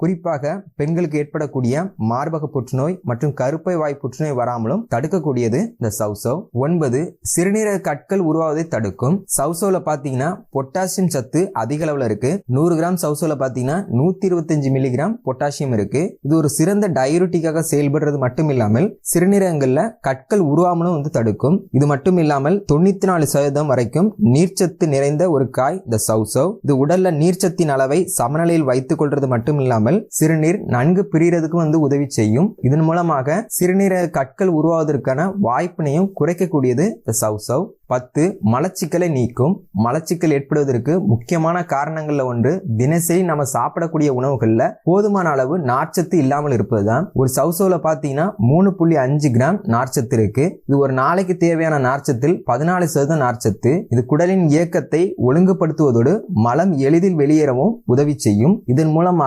குறிப்பாக பெண்களுக்கு ஏற்படக்கூடிய மார்பக புற்றுநோய் மற்றும் கருப்பை வாய் புற்றுநோய் வராமலும் தடுக்கக்கூடியது இந்த சவ்சவ். 9 சிறுநீரக கற்கள் உருவாவதை தடுக்கும். சவ்சவ்ல பாத்தீங்கன்னா பொட்டாசியம் சத்து அதிக அளவுல இருக்கு. 100 கிராம் சவ்சவ்ல பாத்தீங்கன்னா 125 மில்லிகிராம் பொட்டாசியம் இருக்கு. இது ஒரு சிறந்த டயூரிட்டிக்காக செயல்படுறது மட்டும் இல்லாமல் சிறுநீரகங்கள்ல கற்கள் உருவாமலும் தடுக்கும். இது மட்டும் இல்லாமல் 94% வரைக்கும் நீர்ச்சத்து நிறைந்த ஒரு காய் இந்த சவ்சவ். இது உடல்ல நீர்ச்சத்தின் அளவை சமநிலையில் வைத்துக் கொள்றது மட்டும் இல்லாமல் சிறுநீர் நன்கு பிரிகிறதுக்கு உதவி செய்யும். இதன் மூலமாக சிறுநீரக கற்கள் உருவாவதற்கான வாய்ப்பினையும் குறைக்கக்கூடியது இந்த சவ்சவ். 10 மலச்சிக்கலை நீக்கும். மலச்சிக்கல் ஏற்படுவதற்கு முக்கியமான காரணங்கள்ல ஒன்று தினசரி நம்ம சாப்பிடக்கூடிய உணவுகள்ல போதுமான அளவு நார்ச்சத்து இல்லாமல் இருப்பதுதான். ஒரு சவ்சவ்ல பாத்தீங்கன்னா 3.5 கிராம் நார்ச்சத்து இருக்கு. இது ஒரு நாளைக்கு தேவையான நார்ச்சத்தில் 14% நார்ச்சத்து. இது குடலின் இயக்கத்தை ஒழுங்குபடுத்துவதோடு மலம் எளிதில் வெளியேறவும் உதவி செய்யும். இதன் மூலமாக